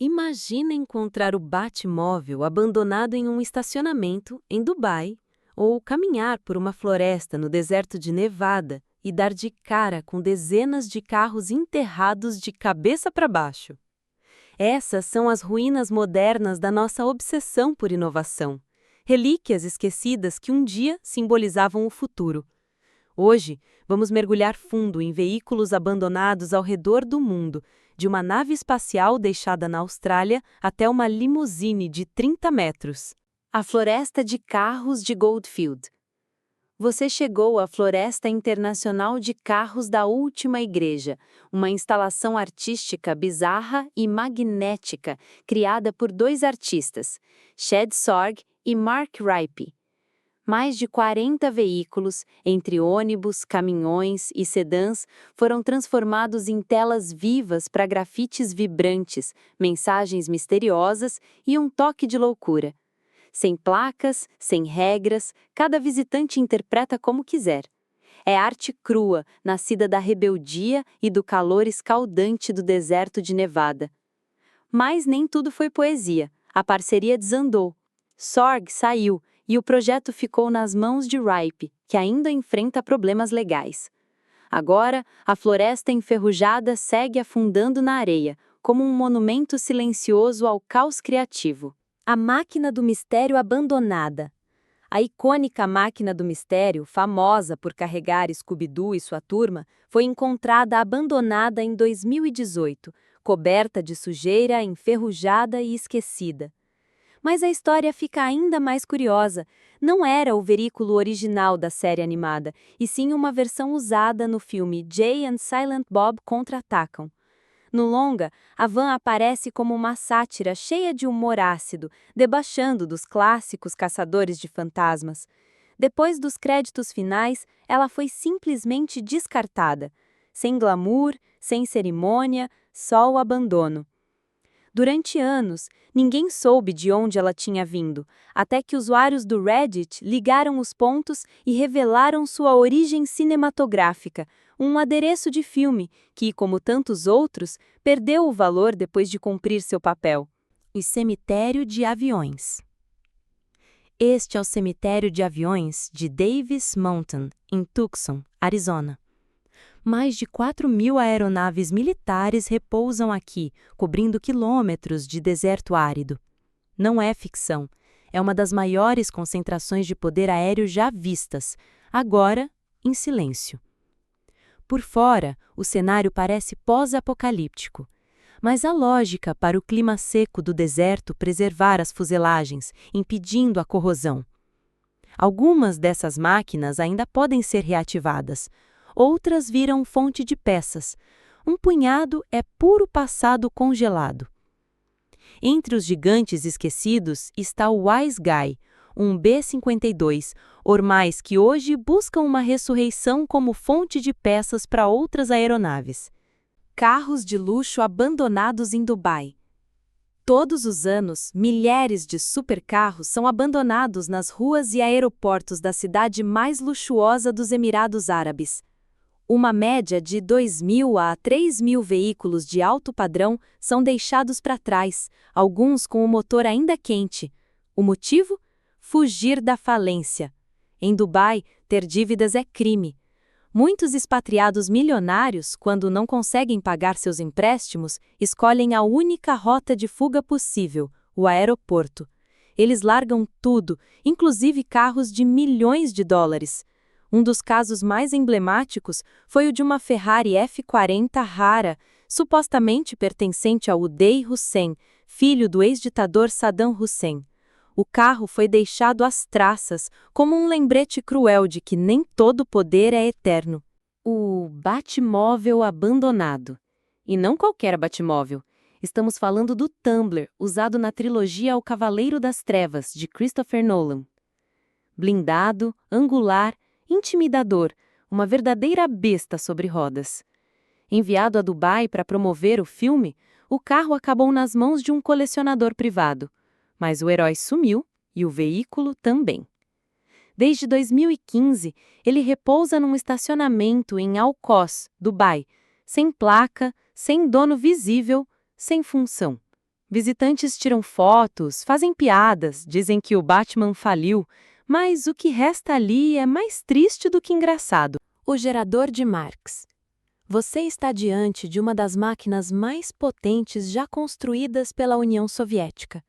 Imagina encontrar o Batmóvel abandonado em um estacionamento em Dubai, ou caminhar por uma floresta no deserto de Nevada e dar de cara com dezenas de carros enterrados de cabeça para baixo. Essas são as ruínas modernas da nossa obsessão por inovação, relíquias esquecidas que um dia simbolizavam o futuro. Hoje, vamos mergulhar fundo em veículos abandonados ao redor do mundo, de uma nave espacial deixada na Austrália até uma limusine de 30 metros. A Floresta de Carros de Goldfield. Você chegou à Floresta Internacional de Carros da Última Igreja, uma instalação artística bizarra e magnética criada por dois artistas, Chad Sorg e Mark Ripe. Mais de 40 veículos, entre ônibus, caminhões e sedãs, foram transformados em telas vivas para grafites vibrantes, mensagens misteriosas e um toque de loucura. Sem placas, sem regras, cada visitante interpreta como quiser. É arte crua, nascida da rebeldia e do calor escaldante do deserto de Nevada. Mas nem tudo foi poesia. A parceria desandou. Sorg saiu e o projeto ficou nas mãos de Ripe, que ainda enfrenta problemas legais. Agora, a floresta enferrujada segue afundando na areia, como um monumento silencioso ao caos criativo. A Máquina do Mistério abandonada. A icônica Máquina do Mistério, famosa por carregar Scooby-Doo e sua turma, foi encontrada abandonada em 2018, coberta de sujeira, enferrujada e esquecida. Mas a história fica ainda mais curiosa. Não era o veículo original da série animada, e sim uma versão usada no filme Jay and Silent Bob Contra-Atacam. No longa, a van aparece como uma sátira cheia de humor ácido, debochando dos clássicos caçadores de fantasmas. Depois dos créditos finais, ela foi simplesmente descartada. Sem glamour, sem cerimônia, só o abandono. Durante anos, ninguém soube de onde ela tinha vindo, até que usuários do Reddit ligaram os pontos e revelaram sua origem cinematográfica, um adereço de filme que, como tantos outros, perdeu o valor depois de cumprir seu papel. O cemitério de aviões. Este é o cemitério de aviões de Davis Mountain, em Tucson, Arizona. Mais de 4.000 aeronaves militares repousam aqui, cobrindo quilômetros de deserto árido. Não é ficção. É uma das maiores concentrações de poder aéreo já vistas, agora em silêncio. Por fora, o cenário parece pós-apocalíptico, mas há lógica para o clima seco do deserto preservar as fuselagens, impedindo a corrosão. Algumas dessas máquinas ainda podem ser reativadas. Outras viram fonte de peças. Um punhado é puro passado congelado. Entre os gigantes esquecidos está o Wise Guy, um B-52, ormais que hoje buscam uma ressurreição como fonte de peças para outras aeronaves. Carros de luxo abandonados em Dubai. Todos os anos, milhares de supercarros são abandonados nas ruas e aeroportos da cidade mais luxuosa dos Emirados Árabes. Uma média de 2.000 a 3.000 veículos de alto padrão são deixados para trás, alguns com o motor ainda quente. O motivo? Fugir da falência. Em Dubai, ter dívidas é crime. Muitos expatriados milionários, quando não conseguem pagar seus empréstimos, escolhem a única rota de fuga possível, o aeroporto. Eles largam tudo, inclusive carros de milhões de dólares. Um dos casos mais emblemáticos foi o de uma Ferrari F40 rara, supostamente pertencente a Uday Hussein, filho do ex-ditador Saddam Hussein. O carro foi deixado às traças, como um lembrete cruel de que nem todo poder é eterno. O Batmóvel abandonado. E não qualquer Batmóvel. Estamos falando do Tumbler, usado na trilogia O Cavaleiro das Trevas, de Christopher Nolan. Blindado, angular, intimidador, uma verdadeira besta sobre rodas. Enviado a Dubai para promover o filme, o carro acabou nas mãos de um colecionador privado. Mas o herói sumiu e o veículo também. Desde 2015, ele repousa num estacionamento em Al Quoz, Dubai, sem placa, sem dono visível, sem função. Visitantes tiram fotos, fazem piadas, dizem que o Batman faliu, mas o que resta ali é mais triste do que engraçado. O gerador de Marx. Você está diante de uma das máquinas mais potentes já construídas pela União Soviética.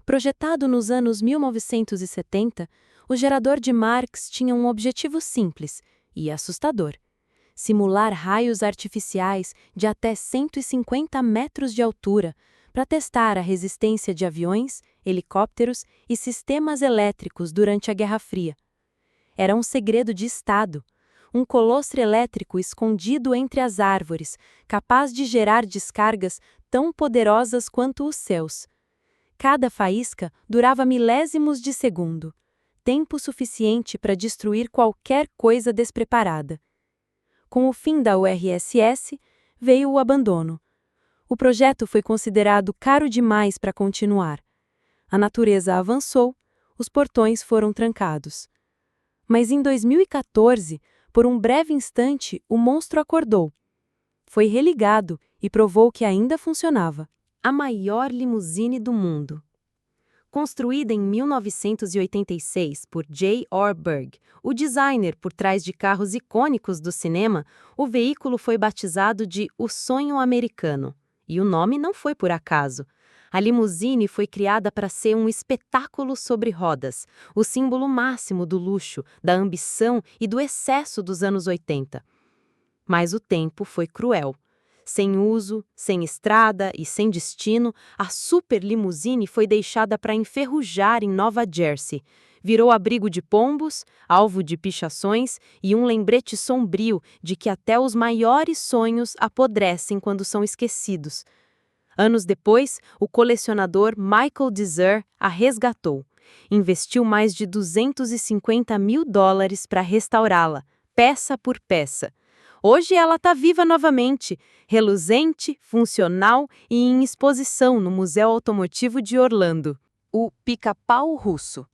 Projetado nos anos 1970, o gerador de Marx tinha um objetivo simples e assustador: simular raios artificiais de até 150 metros de altura para testar a resistência de aviões, helicópteros e sistemas elétricos durante a Guerra Fria. Era um segredo de Estado, um colosso elétrico escondido entre as árvores, capaz de gerar descargas tão poderosas quanto os céus. Cada faísca durava milésimos de segundo, tempo suficiente para destruir qualquer coisa despreparada. Com o fim da URSS, veio o abandono. O projeto foi considerado caro demais para continuar. A natureza avançou, os portões foram trancados. Mas em 2014, por um breve instante, o monstro acordou. Foi religado e provou que ainda funcionava. A maior limusine do mundo. Construída em 1986 por J. Orberg, o designer por trás de carros icônicos do cinema, o veículo foi batizado de O Sonho Americano. E o nome não foi por acaso. A limusine foi criada para ser um espetáculo sobre rodas, o símbolo máximo do luxo, da ambição e do excesso dos anos 80. Mas o tempo foi cruel. Sem uso, sem estrada e sem destino, a super limusine foi deixada para enferrujar em Nova Jersey. Virou abrigo de pombos, alvo de pichações e um lembrete sombrio de que até os maiores sonhos apodrecem quando são esquecidos. Anos depois, o colecionador Michael Deser a resgatou. Investiu mais de $250 mil para restaurá-la, peça por peça. Hoje ela está viva novamente, reluzente, funcional e em exposição no Museu Automotivo de Orlando. O Pica-Pau Russo.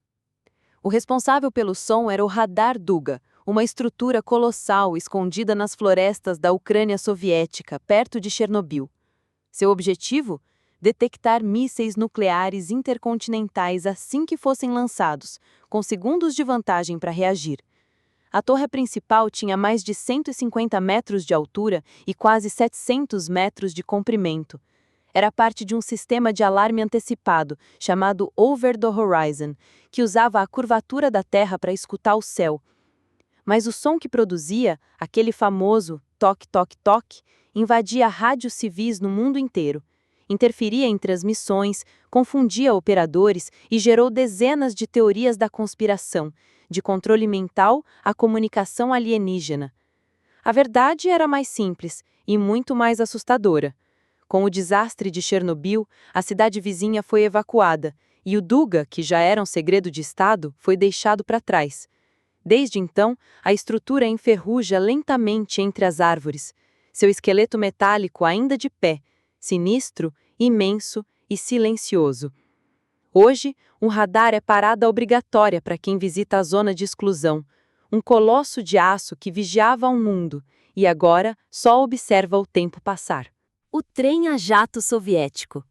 O responsável pelo som era o Radar Duga, uma estrutura colossal escondida nas florestas da Ucrânia soviética, perto de Chernobyl. Seu objetivo? Detectar mísseis nucleares intercontinentais assim que fossem lançados, com segundos de vantagem para reagir. A torre principal tinha mais de 150 metros de altura e quase 700 metros de comprimento. Era parte de um sistema de alarme antecipado, chamado Over the Horizon, que usava a curvatura da Terra para escutar o céu. Mas o som que produzia, aquele famoso toque-toque-toque, invadia rádios civis no mundo inteiro. Interferia em transmissões, confundia operadores e gerou dezenas de teorias da conspiração, de controle mental à comunicação alienígena. A verdade era mais simples e muito mais assustadora. Com o desastre de Chernobyl, a cidade vizinha foi evacuada e o Duga, que já era um segredo de Estado, foi deixado para trás. Desde então, a estrutura enferruja lentamente entre as árvores, seu esqueleto metálico ainda de pé, sinistro, imenso e silencioso. Hoje, um radar é parada obrigatória para quem visita a zona de exclusão, um colosso de aço que vigiava o mundo e agora só observa o tempo passar. O trem a jato soviético.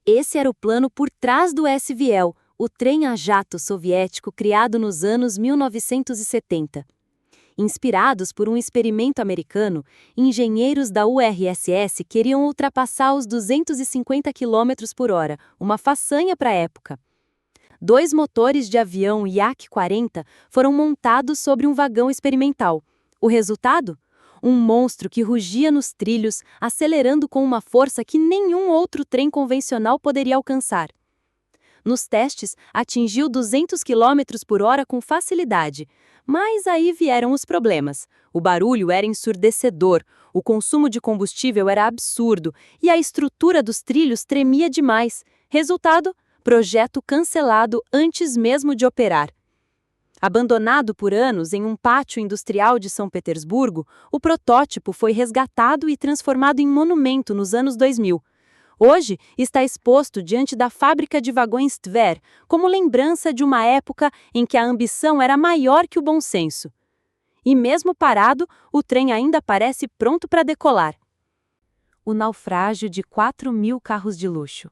Esse era o plano por trás do SVL, o trem a jato soviético criado nos anos 1970. Inspirados por um experimento americano, engenheiros da URSS queriam ultrapassar os 250 km por hora, uma façanha para a época. 2 motores de avião Yak-40 foram montados sobre um vagão experimental. O resultado? Um monstro que rugia nos trilhos, acelerando com uma força que nenhum outro trem convencional poderia alcançar. Nos testes, atingiu 200 km por hora com facilidade. Mas aí vieram os problemas. O barulho era ensurdecedor, o consumo de combustível era absurdo e a estrutura dos trilhos tremia demais. Resultado? Projeto cancelado antes mesmo de operar. Abandonado por anos em um pátio industrial de São Petersburgo, o protótipo foi resgatado e transformado em monumento nos anos 2000. Hoje está exposto diante da fábrica de vagões Tver, como lembrança de uma época em que a ambição era maior que o bom senso. E mesmo parado, o trem ainda parece pronto para decolar. O naufrágio de 4.000 carros de luxo.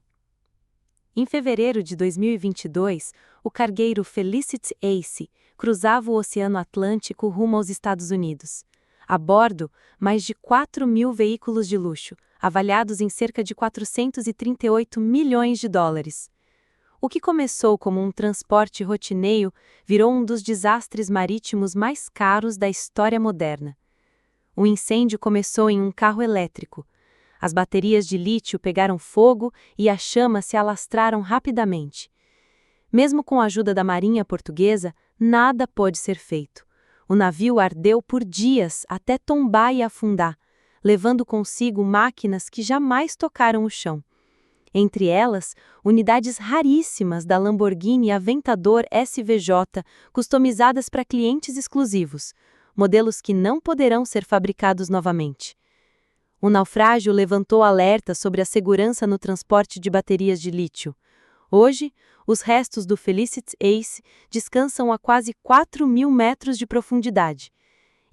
Em fevereiro de 2022, o cargueiro Felicity Ace cruzava o Oceano Atlântico rumo aos Estados Unidos. A bordo, mais de 4.000 veículos de luxo, avaliados em cerca de 438 milhões de dólares. O que começou como um transporte rotineiro virou um dos desastres marítimos mais caros da história moderna. O incêndio começou em um carro elétrico. As baterias de lítio pegaram fogo e as chamas se alastraram rapidamente. Mesmo com a ajuda da Marinha Portuguesa, nada pôde ser feito. O navio ardeu por dias até tombar e afundar, levando consigo máquinas que jamais tocaram o chão. Entre elas, unidades raríssimas da Lamborghini Aventador SVJ, customizadas para clientes exclusivos, modelos que não poderão ser fabricados novamente. O naufrágio levantou alerta sobre a segurança no transporte de baterias de lítio. Hoje, os restos do Felicity Ace descansam a quase 4.000 metros de profundidade.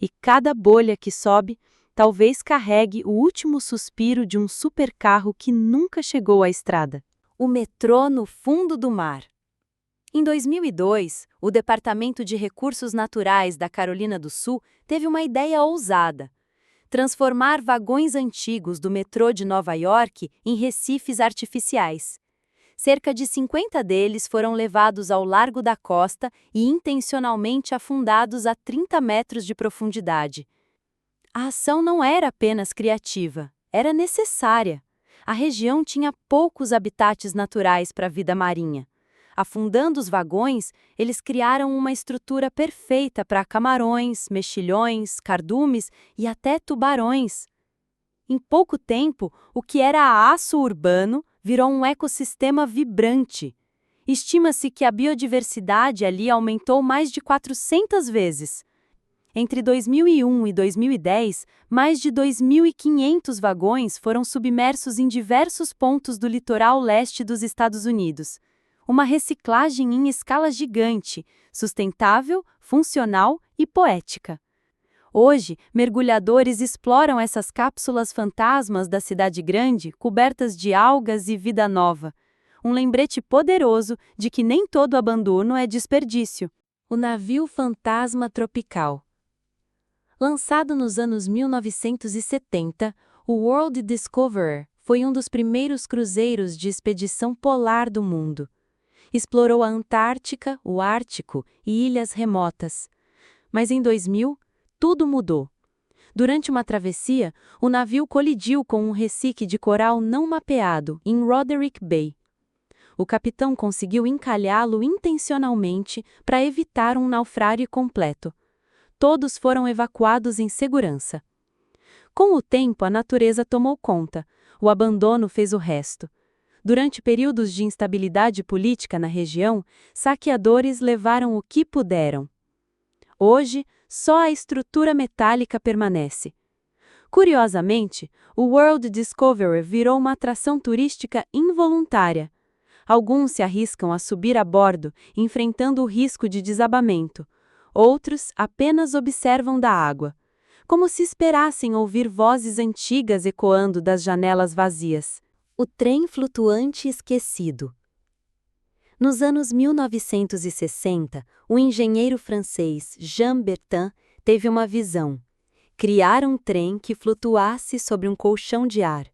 E cada bolha que sobe talvez carregue o último suspiro de um supercarro que nunca chegou à estrada. O metrô no fundo do mar. Em 2002, o Departamento de Recursos Naturais da Carolina do Sul teve uma ideia ousada: transformar vagões antigos do metrô de Nova York em recifes artificiais. Cerca de 50 deles foram levados ao largo da costa e intencionalmente afundados a 30 metros de profundidade. A ação não era apenas criativa, era necessária. A região tinha poucos habitats naturais para a vida marinha. Afundando os vagões, eles criaram uma estrutura perfeita para camarões, mexilhões, cardumes e até tubarões. Em pouco tempo, o que era aço urbano virou um ecossistema vibrante. Estima-se que a biodiversidade ali aumentou mais de 400 vezes. Entre 2001 e 2010, mais de 2.500 vagões foram submersos em diversos pontos do litoral leste dos Estados Unidos. Uma reciclagem em escala gigante, sustentável, funcional e poética. Hoje, mergulhadores exploram essas cápsulas fantasmas da cidade grande, cobertas de algas e vida nova. Um lembrete poderoso de que nem todo abandono é desperdício. O navio fantasma tropical. Lançado nos anos 1970, o World Discoverer foi um dos primeiros cruzeiros de expedição polar do mundo. Explorou a Antártica, o Ártico e ilhas remotas. Mas em 2000, tudo mudou. Durante uma travessia, o navio colidiu com um resíque de coral não mapeado em Roderick Bay. O capitão conseguiu encalhá-lo intencionalmente para evitar um naufrágio completo. Todos foram evacuados em segurança. Com o tempo, a natureza tomou conta. O abandono fez o resto. Durante períodos de instabilidade política na região, saqueadores levaram o que puderam. Hoje, só a estrutura metálica permanece. Curiosamente, o World Discoverer virou uma atração turística involuntária. Alguns se arriscam a subir a bordo, enfrentando o risco de desabamento. Outros apenas observam da água, como se esperassem ouvir vozes antigas ecoando das janelas vazias. O trem flutuante esquecido. Nos anos 1960, o engenheiro francês Jean Bertin teve uma visão: criar um trem que flutuasse sobre um colchão de ar.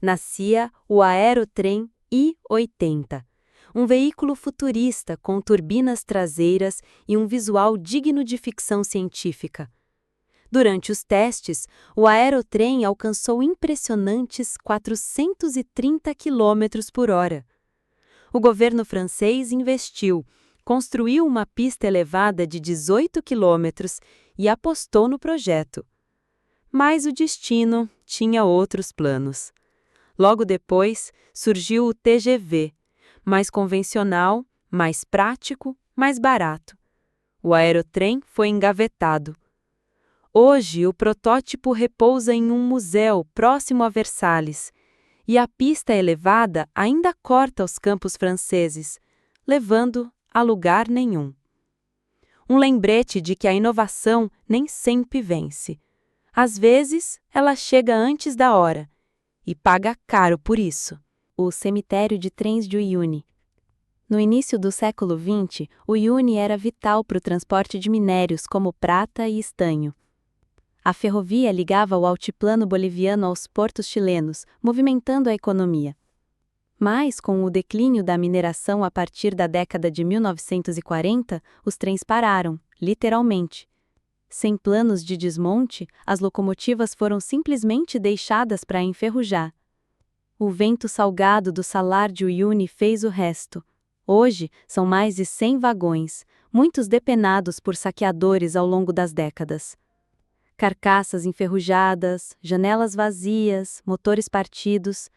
Nascia o Aerotrem I-80, um veículo futurista com turbinas traseiras e um visual digno de ficção científica. Durante os testes, o aerotrem alcançou impressionantes 430 km por hora. O governo francês investiu, construiu uma pista elevada de 18 km e apostou no projeto. Mas o destino tinha outros planos. Logo depois, surgiu o TGV, mais convencional, mais prático, mais barato. O aerotrem foi engavetado. Hoje, o protótipo repousa em um museu próximo a Versalhes, e a pista elevada ainda corta os campos franceses, levando a lugar nenhum. Um lembrete de que a inovação nem sempre vence. Às vezes, ela chega antes da hora, e paga caro por isso. o cemitério de trens de Uyuni. No início do século XX, Uyuni era vital para o transporte de minérios como prata e estanho. A ferrovia ligava o altiplano boliviano aos portos chilenos, movimentando a economia. Mas, com o declínio da mineração a partir da década de 1940, os trens pararam, literalmente. Sem planos de desmonte, as locomotivas foram simplesmente deixadas para enferrujar. O vento salgado do Salar de Uyuni fez o resto. Hoje, são mais de 100 vagões, muitos depenados por saqueadores ao longo das décadas. Carcaças enferrujadas, janelas vazias, motores partidos.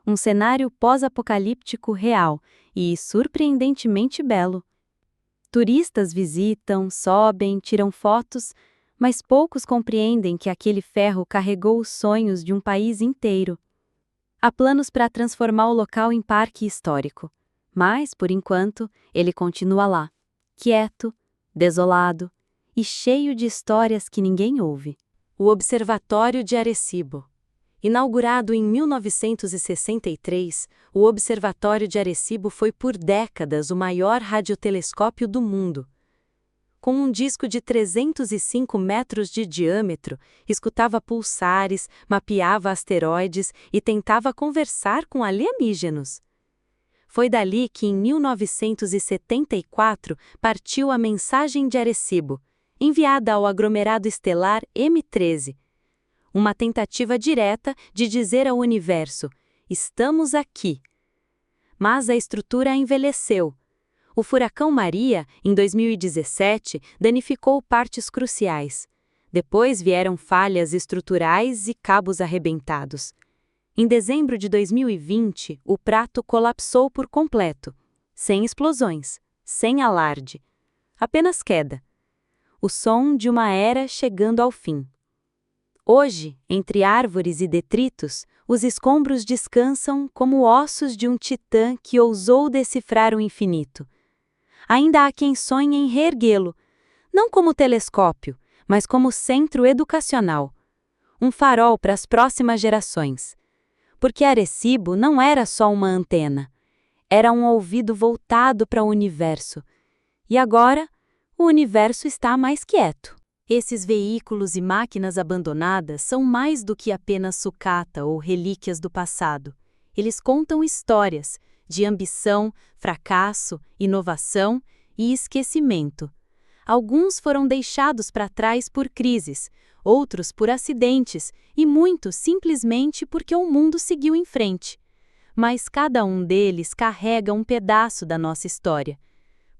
Um cenário pós-apocalíptico real e surpreendentemente belo. Turistas visitam, sobem, tiram fotos, mas poucos compreendem que aquele ferro carregou os sonhos de um país inteiro. Há planos para transformar o local em parque histórico, mas, por enquanto, ele continua lá, quieto, desolado e cheio de histórias que ninguém ouve. O Observatório de Arecibo. Inaugurado em 1963, o Observatório de Arecibo foi por décadas o maior radiotelescópio do mundo. Com um disco de 305 metros de diâmetro, escutava pulsares, mapeava asteroides e tentava conversar com alienígenos. Foi dali que, em 1974, partiu a mensagem de Arecibo, enviada ao aglomerado estelar M13. Uma tentativa direta de dizer ao universo: estamos aqui. Mas a estrutura envelheceu. O furacão Maria, em 2017, danificou partes cruciais. Depois vieram falhas estruturais e cabos arrebentados. Em dezembro de 2020, o prato colapsou por completo, sem explosões, sem alarde. Apenas queda. O som de uma era chegando ao fim. Hoje, entre árvores e detritos, os escombros descansam como ossos de um titã que ousou decifrar o infinito. Ainda há quem sonhe em reerguê-lo, não como telescópio, mas como centro educacional. Um farol para as próximas gerações. Porque Arecibo não era só uma antena. Era um ouvido voltado para o universo. E agora, o universo está mais quieto. Esses veículos e máquinas abandonadas são mais do que apenas sucata ou relíquias do passado. Eles contam histórias de ambição, fracasso, inovação e esquecimento. Alguns foram deixados para trás por crises, outros por acidentes e muitos simplesmente porque o mundo seguiu em frente. Mas cada um deles carrega um pedaço da nossa história.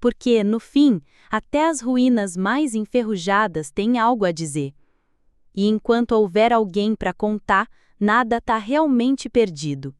Porque, no fim, até as ruínas mais enferrujadas têm algo a dizer. E enquanto houver alguém para contar, nada está realmente perdido.